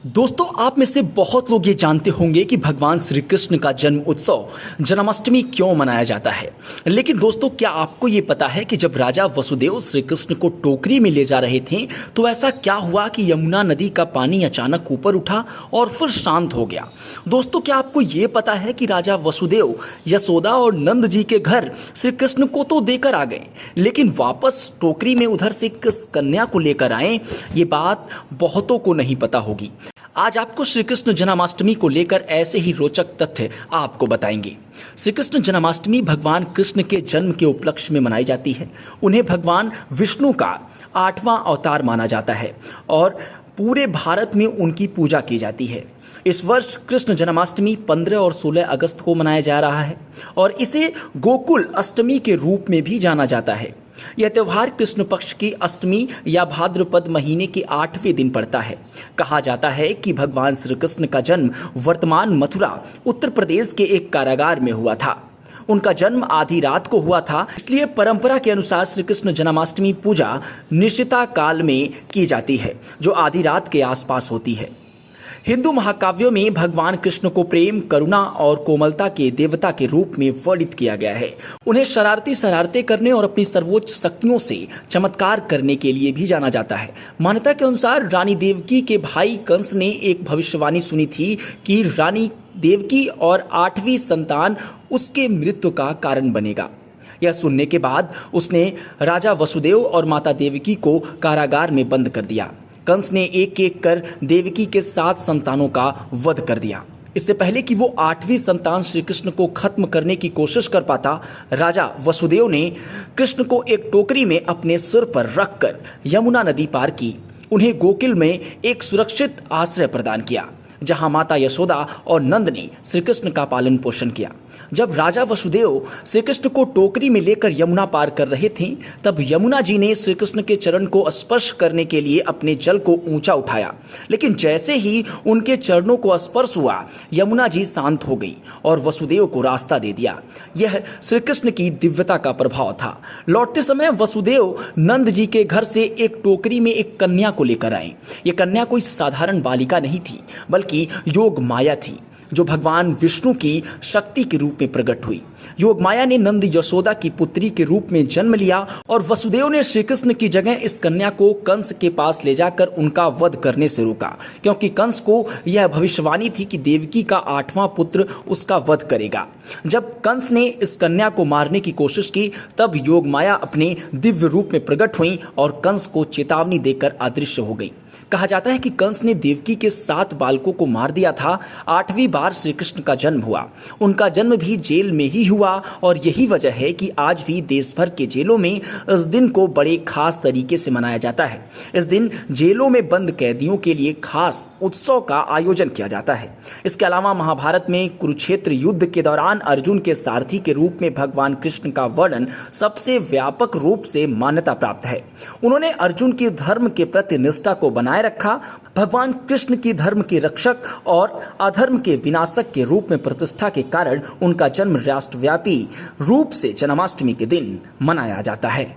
दोस्तों, आप में से बहुत लोग ये जानते होंगे कि भगवान श्री कृष्ण का जन्म उत्सव जन्माष्टमी क्यों मनाया जाता है। लेकिन दोस्तों, क्या आपको ये पता है कि जब राजा वसुदेव श्री कृष्ण को टोकरी में ले जा रहे थे तो ऐसा क्या हुआ कि यमुना नदी का पानी अचानक ऊपर उठा और फिर शांत हो गया। दोस्तों, क्या आपको ये पता है कि राजा वसुदेव यशोदा और नंद जी के घर श्री कृष्ण को तो देकर आ गए, लेकिन वापस टोकरी में उधर से किस कन्या को लेकर आए, ये बात बहुतों को नहीं पता होगी। आज आपको श्री कृष्ण जन्माष्टमी को लेकर ऐसे ही रोचक तथ्य आपको बताएंगे। श्री कृष्ण जन्माष्टमी भगवान कृष्ण के जन्म के उपलक्ष्य में मनाई जाती है। उन्हें भगवान विष्णु का 8वां अवतार माना जाता है और पूरे भारत में उनकी पूजा की जाती है। इस वर्ष कृष्ण जन्माष्टमी 15 और 16 अगस्त को मनाया जा रहा है और इसे गोकुल अष्टमी के रूप में भी जाना जाता है। यह त्यौहार कृष्ण पक्ष की अष्टमी या भाद्रपद महीने के 8वें दिन पड़ता है। कहा जाता है कि भगवान श्री कृष्ण का जन्म वर्तमान मथुरा उत्तर प्रदेश के एक कारागार में हुआ था। उनका जन्म आधी रात को हुआ था, इसलिए परंपरा के अनुसार श्री कृष्ण जन्माष्टमी पूजा निश्चिता काल में की जाती है, जो आधी रात के आसपास होती है। हिंदू महाकाव्यों में भगवान कृष्ण को प्रेम, करुणा और कोमलता के देवता के रूप में वर्णित किया गया है। उन्हें शरारतें करने और अपनी सर्वोच्च शक्तियों से चमत्कार करने के लिए भी जाना जाता है। मान्यता के अनुसार रानी देवकी के भाई कंस ने एक भविष्यवाणी सुनी थी कि रानी देवकी और 8वीं संतान उसके मृत्यु का कारण बनेगा। यह सुनने के बाद उसने राजा वसुदेव और माता देवकी को कारागार में बंद कर दिया। कंस ने एक एक कर देवकी के 7 संतानों का वध कर दिया। इससे पहले कि वो 8वीं संतान श्री कृष्ण को खत्म करने की कोशिश कर पाता, राजा वसुदेव ने कृष्ण को एक टोकरी में अपने सिर पर रखकर यमुना नदी पार की। उन्हें गोकुल में एक सुरक्षित आश्रय प्रदान किया, जहां माता यशोदा और नंद ने श्री कृष्ण का पालन पोषण किया। जब राजा वसुदेव श्री कृष्ण को टोकरी में लेकर यमुना पार कर रहे थे, तब यमुना जी ने श्री कृष्ण के चरण को स्पर्श करने के लिए अपने जल को ऊंचा उठाया, लेकिन जैसे ही उनके चरणों को स्पर्श हुआ, यमुना जी शांत हो गई और वसुदेव को रास्ता दे दिया। यह श्री कृष्ण की दिव्यता का प्रभाव था। लौटते समय वसुदेव नंद जी के घर से एक टोकरी में एक कन्या को लेकर आए। यह कन्या कोई साधारण बालिका नहीं थी, बल्कि योग माया थी, जो भगवान विष्णु की शक्ति के रूप में प्रकट हुई। योग माया ने नंद यशोदा की पुत्री के रूप में जन्म लिया और वसुदेव ने श्री कृष्ण की जगह इस कन्या को कंस के पास ले जाकर उनका वध करने से रोका, क्योंकि कंस को यह भविष्यवाणी थी कि देवकी का 8वां पुत्र उसका वध करेगा। जब कंस ने इस कन्या को मारने की कोशिश की, तब योग माया अपने दिव्य रूप में प्रकट हुई और कंस को चेतावनी देकर अदृश्य हो गई। कहा जाता है कि कंस ने देवकी के 7 बालकों को मार दिया था। 8वीं बार श्री कृष्ण का जन्म हुआ। उनका जन्म भी जेल में ही हुआ और यही वजह है कि आज भी देश भर के जेलों में इस दिन को बड़े खास तरीके से मनाया जाता है। इस दिन जेलों में बंद कैदियों के लिए खास उत्सव का आयोजन किया जाता है। इसके अलावा महाभारत में कुरुक्षेत्र युद्ध के दौरान अर्जुन के सारथी के रूप में भगवान कृष्ण का वर्णन सबसे व्यापक रूप से मान्यता प्राप्त है। उन्होंने अर्जुन की धर्म के प्रति निष्ठा को बनाए रखा। भगवान कृष्ण की धर्म के रक्षक और अधर्म के विनाशक के रूप में प्रतिष्ठा के कारण उनका जन्म राष्ट्रव्यापी रूप से जन्माष्टमी के दिन मनाया जाता है।